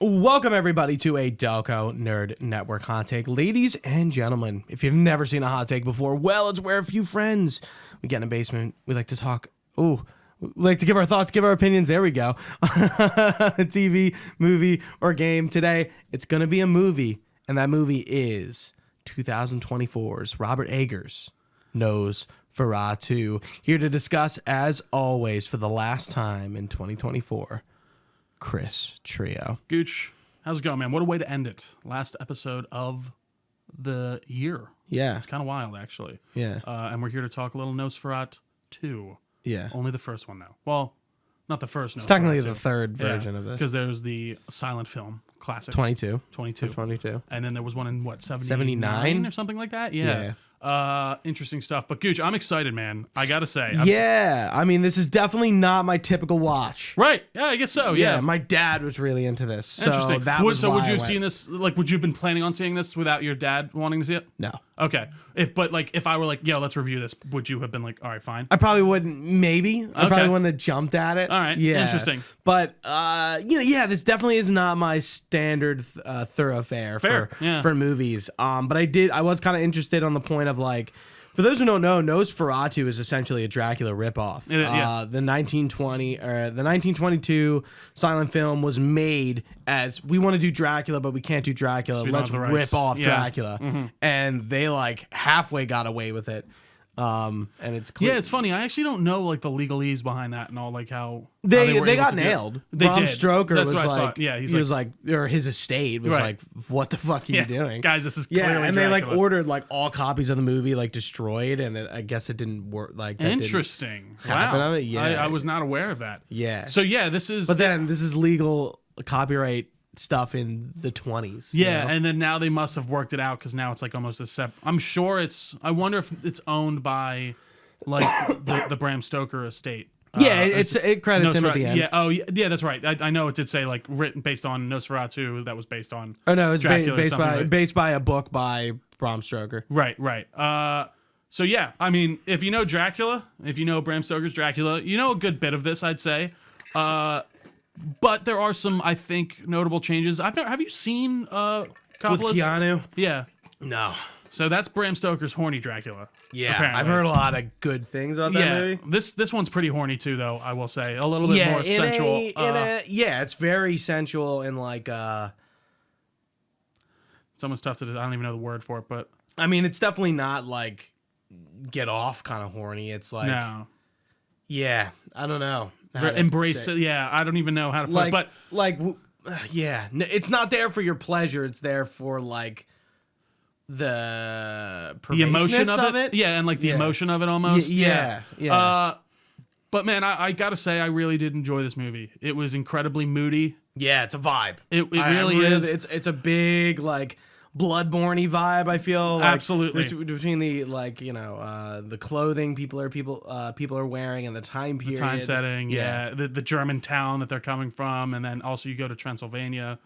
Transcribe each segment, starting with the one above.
Welcome, everybody, to a Delco Nerd Network Hot Take. Ladies and gentlemen, if you've never seen a hot take before, well, it's where a few friends, we get in a basement, we like to talk, we like to give our thoughts, give our opinions, there we go, a TV, movie, or game. Today, it's going to be a movie, and that movie is 2024's Robert Eggers' Nosferatu. Here to discuss, as always, for the last time in 2024, Chris Trio. Gooch, how's it going, man? What a way to end it. Last episode of the year. Yeah. It's kind of wild, actually. Yeah. And we're here to talk a little Nosferatu 2. Yeah. Only the first one, though. Well, not the first It's Nosferatu. technically the third version of this. Because there's the silent film classic. 22. 22. And then there was one in, what, 79 or something like that? Yeah. Interesting stuff. But Gooch, I'm excited, man. I gotta say. I mean, this is definitely not my typical watch. Right. Yeah, I guess so. Yeah. My dad was really into this. So Interesting. That was so why would you I have went. seen this, like, would you have been planning on seeing this without your dad wanting to see it? No. Okay. If I were like, yo, let's review this, would you have been like, all right, fine? I probably wouldn't, maybe. I probably wouldn't have jumped at it. All right. Yeah. Interesting. But, this definitely is not my standard thoroughfare for movies. But I was kind of interested on the point of, like, for those who don't know, Nosferatu is essentially a Dracula ripoff. Yeah. The 1922 silent film was made as, we want to do Dracula, but we can't do Dracula. Let's rip off Dracula. Mm-hmm. And they like halfway got away with it. And it's clear. Yeah, it's funny. I actually don't know like the legalese behind that and all, like how they got nailed. Bram Stoker That's was what I like, thought. Yeah, he was like, or his estate was like, what the fuck are you doing, guys? This is clearly and Dracula. they like ordered like all copies of the movie like destroyed, and I guess it didn't work. Like that interesting. Wow, I was not aware of that. Yeah. So yeah, this is. But then this is legal copyright stuff in the 20s. Yeah, and then now they must have worked it out because now it's like almost a separate. I'm sure it's. I wonder if it's owned by like the Bram Stoker estate. It credits him at the end. Yeah, yeah, that's right. I know it did say like written based on Nosferatu. That was based on. Oh no, it's Dracula based by a book by Bram Stoker. Right. So yeah, I mean, if you know Dracula, if you know Bram Stoker's Dracula, you know a good bit of this, I'd say. But there are some, I think, notable changes. Have you seen Coppola's? With Keanu? Yeah. No. So that's Bram Stoker's horny Dracula. Yeah, apparently. I've heard a lot of good things about that movie. This one's pretty horny too, though. I will say a little bit more sensual. It's very sensual and like. It's almost tough to. I don't even know the word for it, but I mean, it's definitely not like get off kind of horny. It's like no. Yeah, I don't know. Embrace it. Yeah, I don't even know how to put it, but it's not there for your pleasure. It's there for like the emotion of it. Yeah, and like the emotion of it almost. Yeah. But man, I gotta say, I really did enjoy this movie. It was incredibly moody. Yeah, it's a vibe. It really is. It's a big like Bloodborne-y vibe. I feel like, absolutely between the like the clothing people are wearing and the time period, the time setting. Yeah, the German town that they're coming from, and then also you go to Transylvania.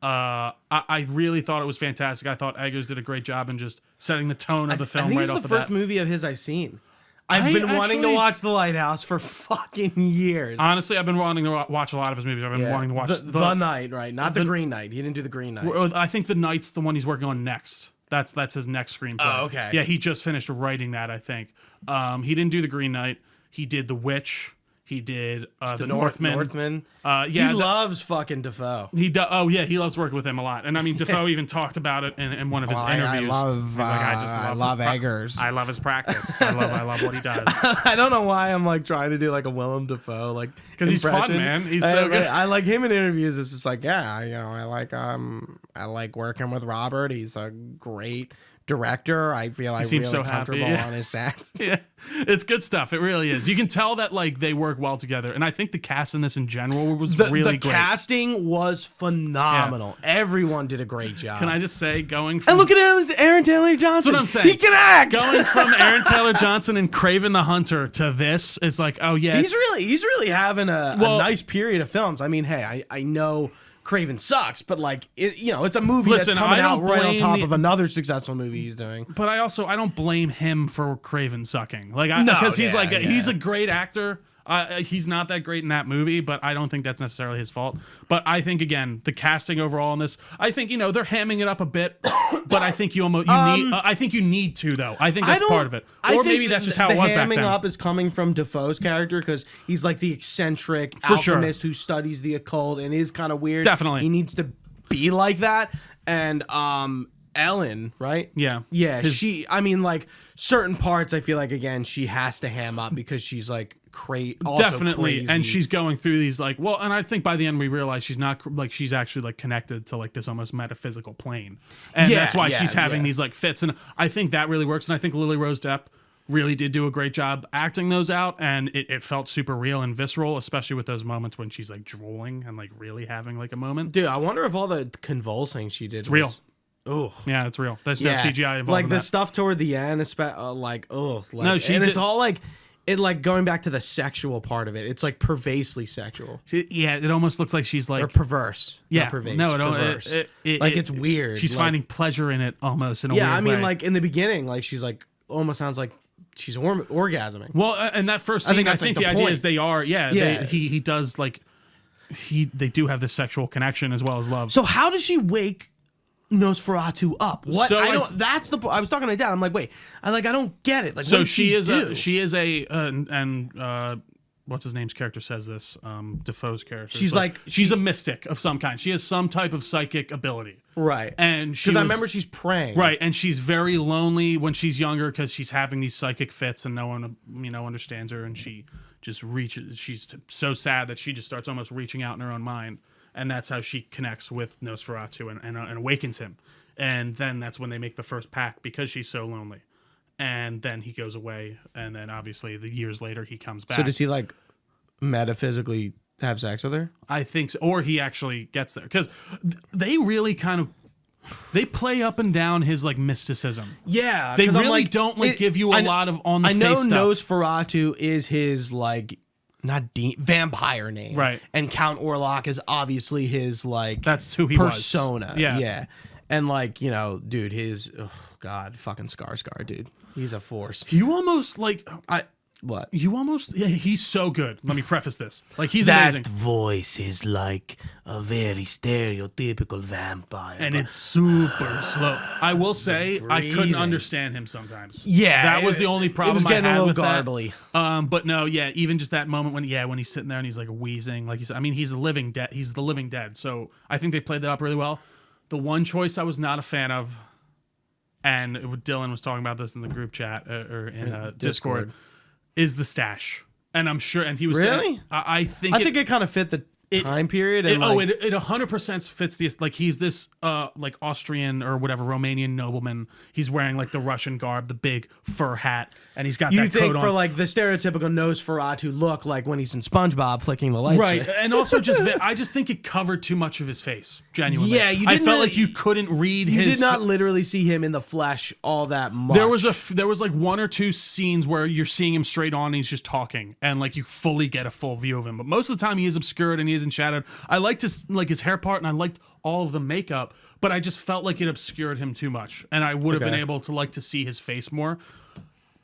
I really thought it was fantastic. I thought Eggers did a great job in just setting the tone of the film right off the bat. I think it's the first movie of his I've seen. I've been wanting to watch The Lighthouse for fucking years. Honestly, I've been wanting to watch a lot of his movies. I've been wanting to watch the Knight, right? Not the Green Knight. He didn't do the Green Knight. I think the Knight's the one he's working on next. That's his next screenplay. Oh, okay. Yeah, he just finished writing that, I think. He didn't do the Green Knight. He did The Witch. He did the Northman. He loves fucking Defoe. He loves working with him a lot. And I mean, Defoe even talked about it in one of his interviews. I love Eggers. I love his practice. I love what he does. I don't know why I'm like trying to do like a Willem Dafoe because he's fun, man. He's so good. I like him in interviews. It's just like I like working with Robert. He's a great director. I feel like really so comfortable on his sets. Yeah, it's good stuff. It really is. You can tell that like they work well together, and I think the cast in this in general was really great. The casting was phenomenal. Yeah. Everyone did a great job. Can I just say, going from and look at Aaron Taylor Johnson. That's what I'm saying. He can act. Going from Aaron Taylor Johnson and Kraven the Hunter to this, it's like, oh yeah, he's really having a nice period of films. I mean, hey, I know Kraven sucks, but like it's a movie that's coming out right on top of another successful movie he's doing. But I don't blame him for Kraven sucking. Like because he's a great actor. He's not that great in that movie, but I don't think that's necessarily his fault. But I think, again, the casting overall in this, I think, they're hamming it up a bit, but I think you need. I think you need to, though. I think that's part of it, or maybe that's just how it was back then. The hamming up is coming from Defoe's character because he's like the eccentric alchemist who studies the occult and is kind of weird. Definitely, he needs to be like that. And Ellen, right? Yeah. She. I mean, like certain parts, I feel like again she has to ham up because she's like definitely crazy. And she's going through these like, well, and I think by the end we realize she's not like, she's actually like connected to like this almost metaphysical plane, and that's why she's having these like fits. And I think that really works. And I think Lily Rose Depp really did do a great job acting those out, and it felt super real and visceral, especially with those moments when she's like drooling and like really having like a moment. Dude, I wonder if all the convulsing she did was real. Oh yeah, it's real. There's no CGI involved. Like in the that. stuff toward the end, like no, it's all like. It like going back to the sexual part of it. It's like perversely sexual. It almost looks like she's like or perverse. Yeah, not pervasive, no, perverse. It's weird. She's finding pleasure in it almost in a weird way. Yeah, I mean, like in the beginning, like she's like almost sounds like she's orgasming. Well, and that first scene, I think the idea is they are. Yeah. He does like they do have this sexual connection as well as love. So how does she wake Nosferatu up? What? So I don't. That's the. I was talking to my dad. I'm like, wait. I don't get it. Like, so what she is do? she is a what's his name's character says this. Defoe's character. She's she's a mystic of some kind. She has some type of psychic ability. Right. And because I remember she's praying. Right, and she's very lonely when she's younger because she's having these psychic fits and no one understands her, and she just reaches. She's so sad that she just starts almost reaching out in her own mind. And that's how she connects with Nosferatu and awakens him. And then that's when they make the first pact because she's so lonely. And then he goes away. And then obviously the years later he comes back. So does he like metaphysically have sex with her? I think so. Or he actually gets there. Because they really kind of... They play up and down his like mysticism. Yeah. They really don't give you a lot of on the face stuff. I know Nosferatu is his like... not vampire name, right? And Count Orlok is obviously his like that's who he persona, was. Yeah, and like dude, his God, fucking Scar, dude, he's a force. You almost like what? You almost he's so good. Let me preface this. Like he's that amazing. Voice is like a very stereotypical vampire, and it's super slow. I will say I couldn't understand him sometimes. Yeah, that was the only problem. It was getting I had a little with garbly. That. But no, even just that moment when he's sitting there and he's like wheezing, like he's a living dead. He's the living dead. So I think they played that up really well. The one choice I was not a fan of, and Dylan was talking about this in the group chat or in Discord. Is the stash, and I'm sure, and he was really. Saying, I think it kind of fit the time period. And it 100% fits the like he's this like Austrian or whatever Romanian nobleman. He's wearing like the Russian garb, the big fur hat, and he's got that coat on. You think for like the stereotypical Nosferatu look, like when he's in SpongeBob flicking the lights, right? And also I just think it covered too much of his face. Genuinely, yeah. I felt like you couldn't read his. You did not literally see him in the flesh all that much. There was like one or two scenes where you're seeing him straight on and he's just talking, and like you fully get a full view of him. But most of the time he is obscured and he is shadowed. I liked his hair part and I liked all of the makeup, but I just felt like it obscured him too much, and I would have been able to see his face more.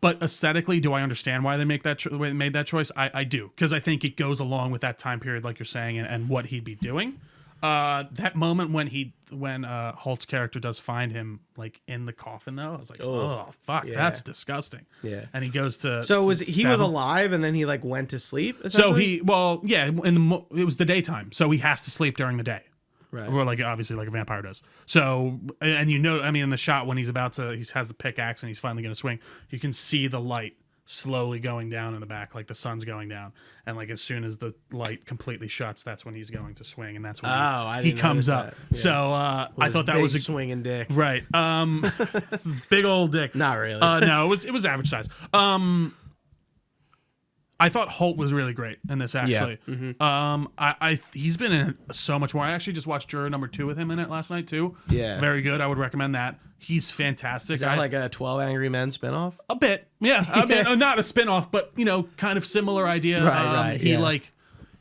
But aesthetically, do I understand why they made that choice? I do, because I think it goes along with that time period, like you're saying, and what he'd be doing. That moment when Holt's character does find him like in the coffin, though, I was like, oh fuck, that's disgusting. Yeah. And he goes to he was alive and then he like went to sleep. So it was the daytime, so he has to sleep during the day. Right. Or like obviously like a vampire does. So and in the shot when he has the pickaxe and he's finally going to swing, you can see the light slowly going down in the back, like the sun's going down, and like as soon as the light completely shuts, that's when he's going to swing, and that's when he comes up. Yeah. So I thought that was a swinging dick, right? Big old dick. Not really. No, it was average size. I thought Holt was really great in this, actually. Yeah. Mm-hmm. He's been in so much more. I actually just watched Juror number 2 with him in it last night too. Yeah, very good. I would recommend that. He's fantastic. Is that like a 12 Angry Men spinoff? A bit, yeah. I mean, not a spinoff, but kind of similar idea. Right.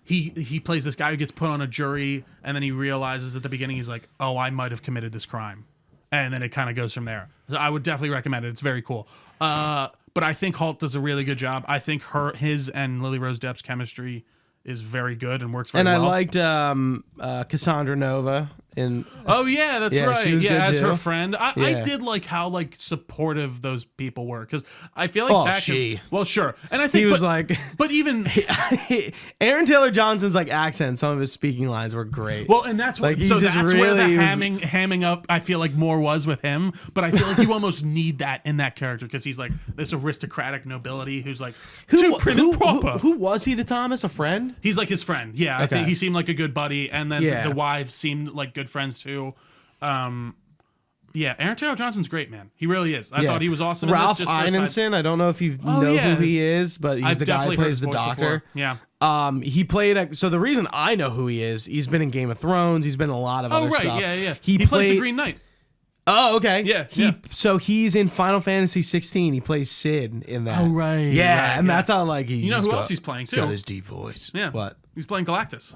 He plays this guy who gets put on a jury, and then he realizes at the beginning he's like, oh, I might have committed this crime, and then it kind of goes from there. So I would definitely recommend it. It's very cool. But but I think Holt does a really good job. I think his and Lily Rose Depp's chemistry is very good and works very well. And I liked Cassandra Nova in. Oh yeah, that's right. She was good as too. her friend, I did like how like supportive those people were because I feel like well, sure, and I think he was like, but even Aaron Taylor Johnson's like accent, some of his speaking lines were great. Well, and that's what, like, so that's really, where the hamming up. I feel like more was with him, but I feel like you almost need that in that character because he's like this aristocratic nobility who's like too prim and proper. Who was he to Thomas? A friend? He's like his friend. Yeah, Okay. I think he seemed like a good buddy, and then the wives seemed like good friends too. Yeah, Aaron Taylor Johnson's great, man. He really is. I thought he was awesome. Ralph in this, Ineson. I don't know if you know who he is, but he's the guy who plays the doctor. Before. Yeah. He played. So the reason I know who he is, he's been in Game of Thrones. He's been in a lot of other stuff. Yeah. He plays the Green Knight. Oh, okay. Yeah. So he's in Final Fantasy 16. He plays Sid in that. Oh, right. Yeah, right, and that's how like he. You know who else he's playing too? Got his deep voice. Yeah. What? He's playing Galactus.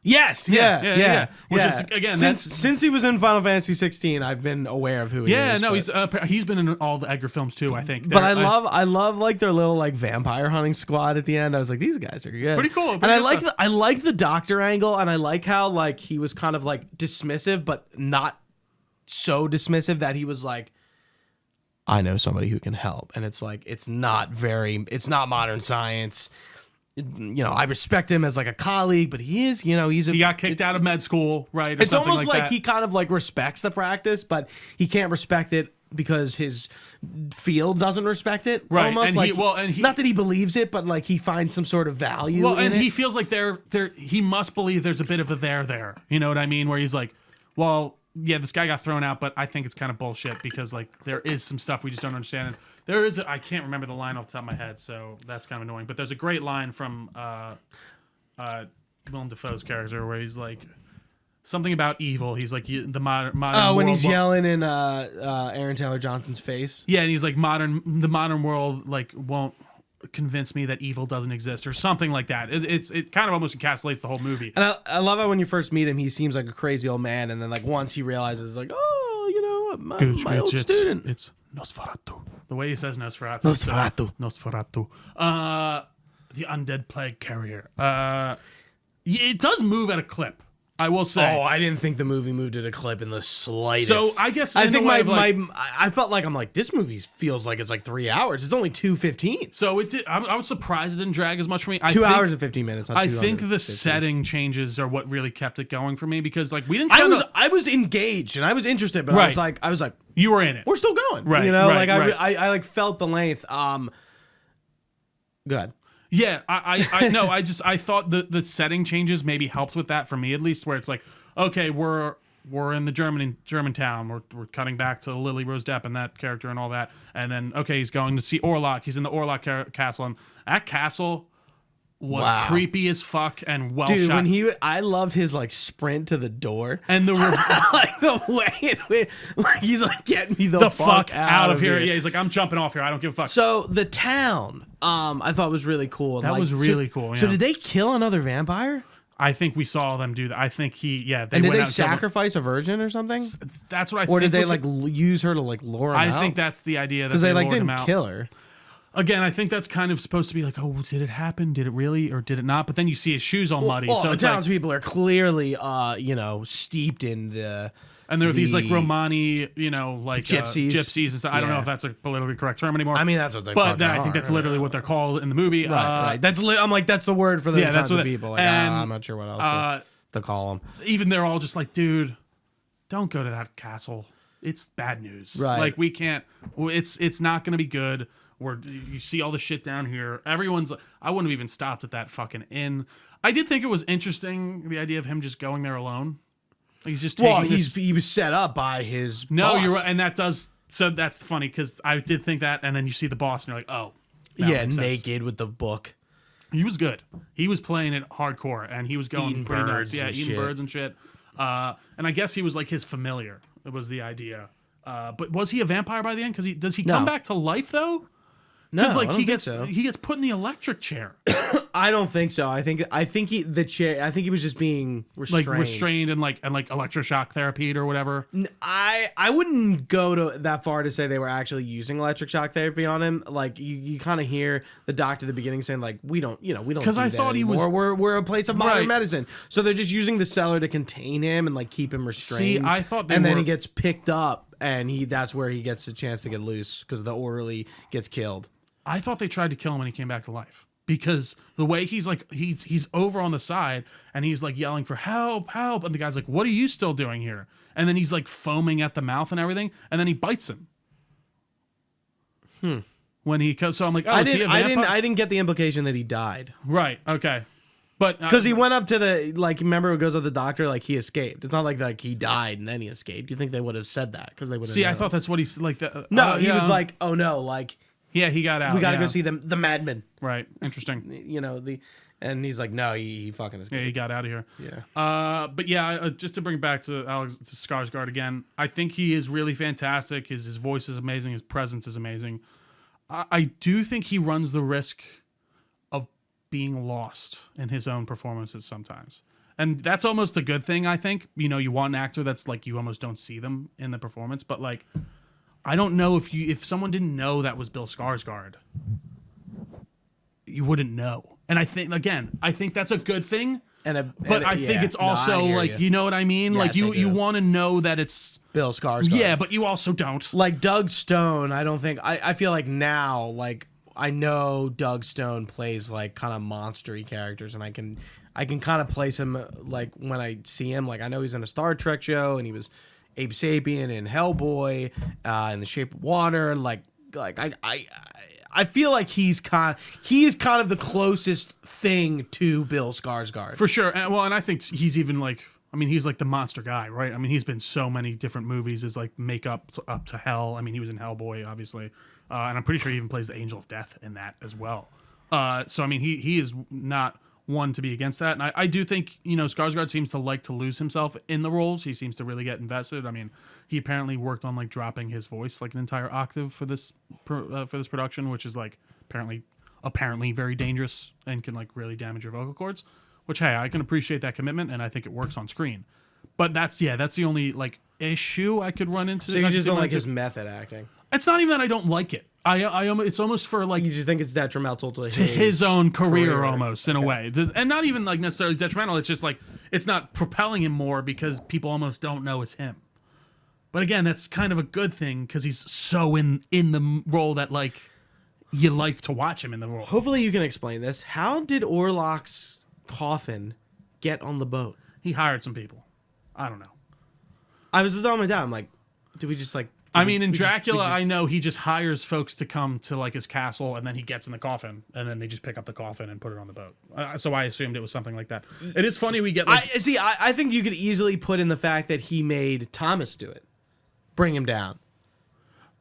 Yes. Yeah. Which is again since he was in Final Fantasy 16, I've been aware of who he is. Yeah, no, he's been in all the Edgar films too. I think. But I love like their little like vampire hunting squad at the end. I was like, these guys are good. Pretty cool. And I like the doctor angle, and I like how like he was kind of like dismissive, but not so dismissive that he was like, I know somebody who can help, and it's like it's not modern science. You know, I respect him as like a colleague, but he is, he got kicked out of med school, right? It's almost like he kind of like respects the practice, but he can't respect it because his field doesn't respect it. Right. Almost. And not that he believes it, but like he finds some sort of value. Well, in and he feels like he must believe there's a bit of a there. You know what I mean? Where he's like, well, yeah, this guy got thrown out, but I think it's kind of bullshit because like there is some stuff we just don't understand. And there is I can't remember the line off the top of my head, so that's kind of annoying. But there's a great line from Willem Dafoe's character where he's like something about evil. He's like the modern. Oh, when he's yelling in Aaron Taylor Johnson's face. Yeah, and he's like the modern world like won't convince me that evil doesn't exist or something like that. It kind of almost encapsulates the whole movie. And I love how when you first meet him, he seems like a crazy old man, and then like once he realizes like, oh, you know what, my old student. It's Nosferatu. The way he says Nosferatu. Nosferatu. The undead plague carrier. It does move at a clip, I will say. Oh, I didn't think the movie moved at a clip in the slightest. So I guess I think I felt like I'm like this movie feels like it's like 3 hours. It's only 2:15. So it did. I was surprised it didn't drag as much for me. 2 hours and 15 minutes. I think the setting changes are what really kept it going for me because like we didn't. I was engaged and I was interested, but right. I was like, you were in it. We're still going, right? You know, right, like I like felt the length. Good. Yeah, I know. I thought the setting changes maybe helped with that for me at least, where it's like, okay, we're in the German town. We're cutting back to Lily Rose Depp and that character and all that, and then okay, he's going to see Orlok. He's in the Orlok castle, and that castle was creepy as fuck and well shot. When I loved his like sprint to the door and the like the way like he's like getting me the fuck out of here. Yeah, he's like I'm jumping off here. I don't give a fuck. So the town, I thought was really cool. That was really cool. Yeah. So did they kill another vampire? I think we saw them do that. I think and did they sacrifice a virgin or something? That's what I think. Or did they like use her to like lure him out? I think that's the idea because they like didn't kill her. Again, I think that's kind of supposed to be like, oh, did it happen? Did it really, or did it not? But then you see his shoes all muddy. Well, so the townspeople are clearly, steeped in the. And there are these like Romani, like gypsies and stuff. I don't know if that's a politically correct term anymore. I mean, that's what they. But I think that's literally what they're called in the movie. Right. I'm like, that's the word for those kinds of people. Like, I'm not sure what else to call them. Even they're all just like, dude, don't go to that castle. It's bad news. Right. Like we can't. It's not going to be good. Where you see all the shit down here. Everyone's. I wouldn't have even stopped at that fucking inn. I did think it was interesting the idea of him just going there alone. He's just taking he was set up by his boss. You're right, and that does. So that's funny because I did think that, and then you see the boss, and you're like, oh, naked with the book. He was good. He was playing it hardcore, and he was going eating pretty birds, nuts. Yeah, eating birds and shit. And I guess he was like his familiar. It was the idea. But was he a vampire by the end? Does he come back to life though? No, like I don't think so. he gets put in the electric chair. I don't think so. I think the chair. I think he was just being restrained. Like restrained and like electroshock therapy or whatever. I wouldn't go to that far to say they were actually using electric shock therapy on him. Like you kind of hear the doctor at the beginning saying like we don't because I thought he was we're a place of modern medicine, so they're just using the cellar to contain him and like keep him restrained. See, I thought then he gets picked up and that's where he gets a chance to get loose because the orderly gets killed. I thought they tried to kill him when he came back to life. Because the way he's like, he's over on the side and he's like yelling for help, help. And the guy's like, what are you still doing here? And then he's like foaming at the mouth and everything. And then he bites him. When he so I'm like, oh, is he a vampire? I didn't get the implication that he died. Right. Okay. But because he went up to the remember it goes to the doctor he escaped. It's not like he died and then he escaped. You think they would have said that because they would have see? I thought that's what he's like. No, he was like, oh no, yeah, he got out. We got to go see the madman. Right. Interesting. And he's like, no, he fucking escaped. Yeah, he got out of here. Yeah. But yeah, just to bring back to Alex Skarsgård again, I think he is really fantastic. His voice is amazing. His presence is amazing. I do think he runs the risk of being lost in his own performances sometimes. And that's almost a good thing, I think. You want an actor that's like you almost don't see them in the performance, but like I don't know if someone didn't know that was Bill Skarsgård, you wouldn't know. And I think that's a good thing. But I think it's also you know what I mean? Yes, like you want to know that it's Bill Skarsgård. Yeah, but you also don't. Like Doug Stone, I don't think I feel like now I know Doug Stone plays like kind of monstery characters and I can kind of place him like when I see him. Like I know he's in a Star Trek show and he was Abe Sapien in Hellboy, in The Shape of Water, and I feel like he's kind of the closest thing to Bill Skarsgård for sure. And I think he's even he's like the monster guy, right? I mean, he's been so many different movies as like Makeup Up to Hell. I mean, he was in Hellboy, obviously, and I'm pretty sure he even plays the Angel of Death in that as well. So I mean, he is not one to be against that. And I do think, Skarsgård seems to like to lose himself in the roles. He seems to really get invested. I mean, he apparently worked on like dropping his voice like an entire octave for this production, which is like apparently very dangerous and can like really damage your vocal cords, which, hey, I can appreciate that commitment and I think it works on screen. But that's the only like issue I could run into. So you just don't like his method acting? It's not even that I don't like it. It's almost for like you just think it's detrimental to his own career almost in a way, and not even like necessarily detrimental. It's just like it's not propelling him more because people almost don't know it's him. But again, that's kind of a good thing because he's so in the role that like you like to watch him in the role. Hopefully, you can explain this. How did Orlok's coffin get on the boat? He hired some people. I don't know. I was just telling my dad, I'm like, did we just like? In Dracula, I know he just hires folks to come to like his castle, and then he gets in the coffin, and then they just pick up the coffin and put it on the boat. So I assumed it was something like that. It is funny we get. Like, I think you could easily put in the fact that he made Thomas do it, bring him down,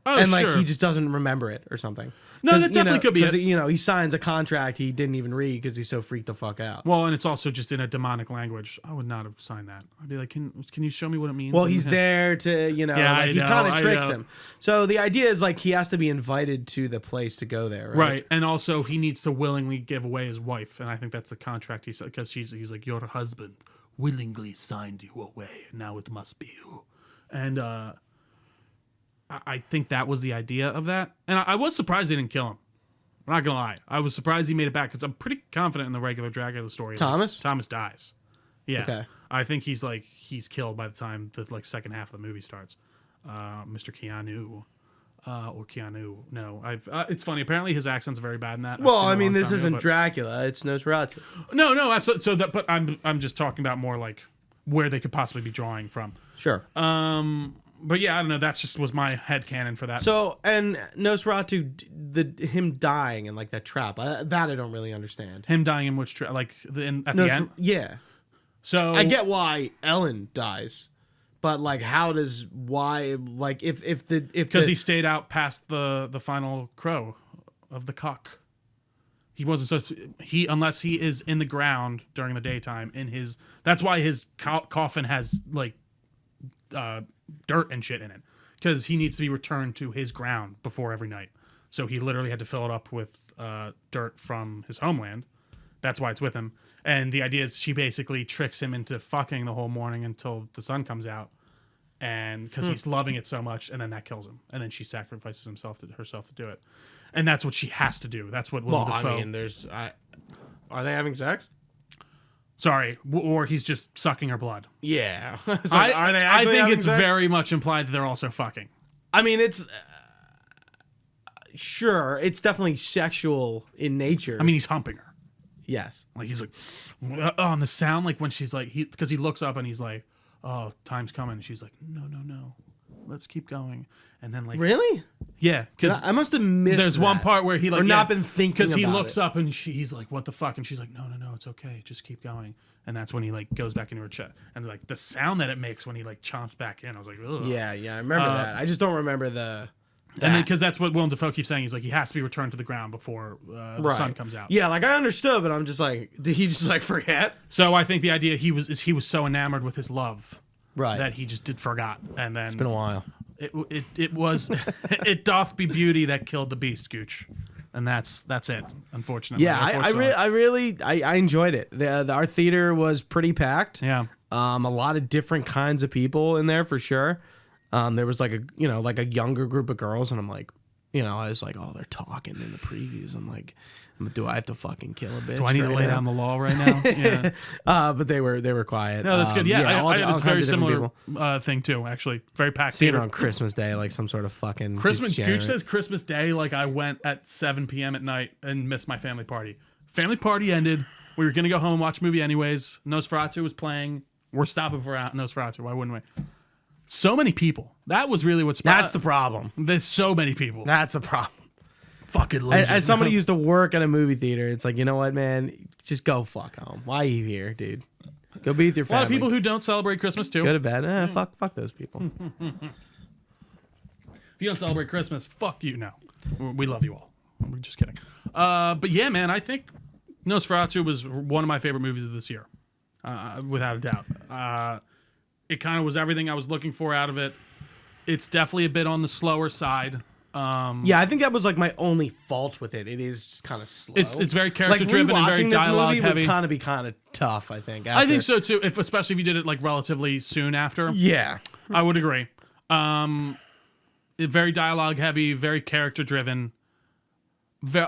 and like sure. he just doesn't remember it or something. No, that definitely could be it. Because he signs a contract he didn't even read because he's so freaked the fuck out. Well, and it's also just in a demonic language. I would not have signed that. I'd be like, can you show me what it means? Well, he's there to, he kind of tricks him. So the idea is like he has to be invited to the place to go there, right? Right, and also he needs to willingly give away his wife, and I think that's the contract he said because he's like, your husband willingly signed you away. Now it must be you, and I think that was the idea of that, and I was surprised they didn't kill him. I'm not gonna lie, I was surprised he made it back because I'm pretty confident in the regular Dracula story. Thomas dies. Yeah, okay. I think he's killed by the time the second half of the movie starts. Mr. Keanu. Or Keanu. No, it's funny. Apparently, his accent's very bad in that. Well, this isn't Dracula. It's Nosferatu. No, absolutely. So that, but I'm just talking about more like where they could possibly be drawing from. Sure. But yeah, I don't know. That's just was my headcanon for that. So, and Nosferatu, him dying in like that trap, that I don't really understand. Him dying in which trap? Like at the end? Yeah. So I get why Ellen dies. But like, because he stayed out past the final crow of the cock. He wasn't unless he is in the ground during the daytime that's why his coffin has like dirt and shit in it because he needs to be returned to his ground before every night. So he literally had to fill it up with dirt from his homeland That's why it's with him. And the idea is she basically tricks him into fucking the whole morning until the sun comes out. And because he's loving it so much, and then that kills him. And then she sacrifices herself to do it. And that's what she has to do. That's what Willem Dafoe... I mean, are they having sex? Sorry, or he's just sucking her blood. Yeah. Are they I think having it's sex? very much implied that they're also fucking. I mean, it's... sure, it's definitely sexual in nature. I mean, he's humping her. Yes. Like, he's like... Oh, and the sound, like, when she's like... Because he looks up and he's like, oh, time's coming. And she's like, no. Let's keep going. And then, like... Really? Yeah, because I must have missed there's that. one part where he, like... Or not been thinking because he about looks it. up and he's like, what the fuck? And she's like, no, it's okay. Just keep going. And that's when he, like, goes back into her chest. And, like, the sound that it makes when he, like, chomps back in, I was like, ugh. Yeah, I remember that. I just don't remember And then, because that's what Willem Dafoe keeps saying. He's like, he has to be returned to the ground before the sun comes out. Yeah, like, I understood, but I'm just like, did he just, like, forget? So I think the idea he was so enamored with his love Right. that he just forgot. And then... It's been a while. It was... it doth be beauty that killed the beast, Gooch. And that's it, unfortunately. Yeah, I enjoyed it. Our theater was pretty packed. Yeah. A lot of different kinds of people in there for sure. There was like a younger group of girls, and I'm like, I was like, oh, they're talking in the previews. I'm like, do I have to fucking kill a bitch? Do I need to lay down the law right now? Yeah. But they were quiet. No, that's good. Yeah, I had this very kinds of different similar thing too. Actually, very packed. Seen it theater. on Christmas Day, like some sort of fucking Christmas. degenerate. Gooch says Christmas Day. Like I went at 7 p.m. at night and missed my family party. Family party ended. We were gonna go home, watch a movie anyways. Nosferatu was playing. We're stopping for Nosferatu. Why wouldn't we? So many people. That was really what's... That's the problem. There's so many people. That's the problem. Fucking losers. As somebody who used to work at a movie theater, it's like, you know what, man? Just go fuck home. Why are you here, dude? Go be with your a family. lot of people who don't celebrate Christmas too. Go to bed. Fuck those people. If you don't celebrate Christmas, fuck you. No, we love you all. We're just kidding. But yeah, man, I think Nosferatu was one of my favorite movies of this year, without a doubt. It kind of was everything I was looking for out of it. It's definitely a bit on the slower side. Yeah, I think that was like my only fault with it. It is just kind of slow. It's very character driven and very dialogue this movie heavy. Would kind of be kind of tough, I think. I think so too. Especially if you did it like relatively soon after. Yeah, I would agree. Very dialogue heavy, very character driven.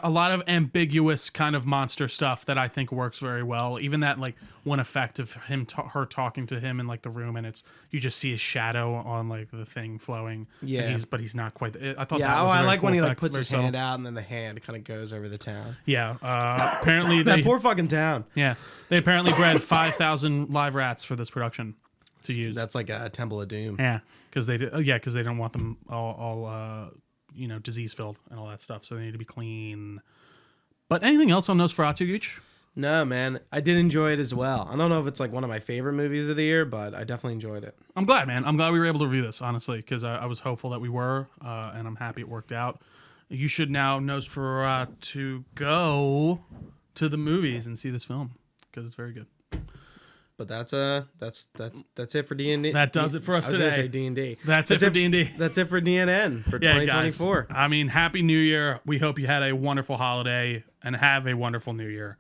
A lot of ambiguous kind of monster stuff that I think works very well. Even that like one effect of her talking to him in like the room, and it's you just see his shadow on like the thing flowing. Yeah, but he's not quite. I thought. Yeah, that was a I very like cool when he effect, like puts very his subtle. hand out, and then the hand kind of goes over the town. Yeah. Apparently that poor fucking town. Yeah, they apparently bred 5,000 live rats for this production to use. That's like a Temple of Doom. Yeah, because they don't want them all disease filled and all that stuff. So they need to be clean. But anything else on Nosferatu, Gooch? No, man. I did enjoy it as well. I don't know if it's like one of my favorite movies of the year, but I definitely enjoyed it. I'm glad, man. I'm glad we were able to review this, honestly, because I was hopeful that we were, and I'm happy it worked out. You should now Nosferatu go to the movies and see this film because it's very good. But that's it for D&D. That does it for us today. I was gonna say D&D. That's it for D&D. That's it for DNN for 2024. Guys, I mean, Happy New Year. We hope you had a wonderful holiday and have a wonderful New Year.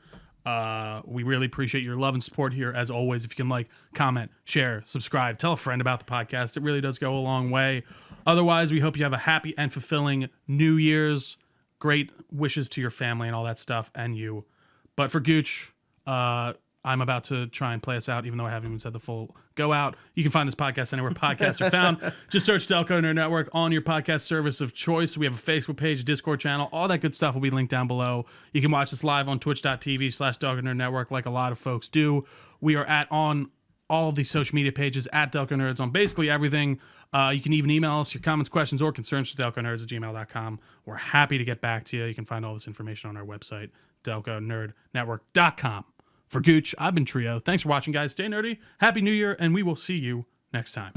We really appreciate your love and support here. As always, if you can like, comment, share, subscribe, tell a friend about the podcast. It really does go a long way. Otherwise, we hope you have a happy and fulfilling New Year's. Great wishes to your family and all that stuff and you. But for Gooch, I'm about to try and play us out, even though I haven't even said the full go out. You can find this podcast anywhere podcasts are found. Just search Delco Nerd Network on your podcast service of choice. We have a Facebook page, Discord channel. All that good stuff will be linked down below. You can watch us live on twitch.tv/Delco Nerd Network like a lot of folks do. We are on all the social media pages at Delco Nerds on basically everything. You can even email us your comments, questions, or concerns to delconerds@gmail.com. We're happy to get back to you. You can find all this information on our website, delconerdnetwork.com. For Gooch, I've been Trio. Thanks for watching, guys. Stay nerdy. Happy New Year, and we will see you next time.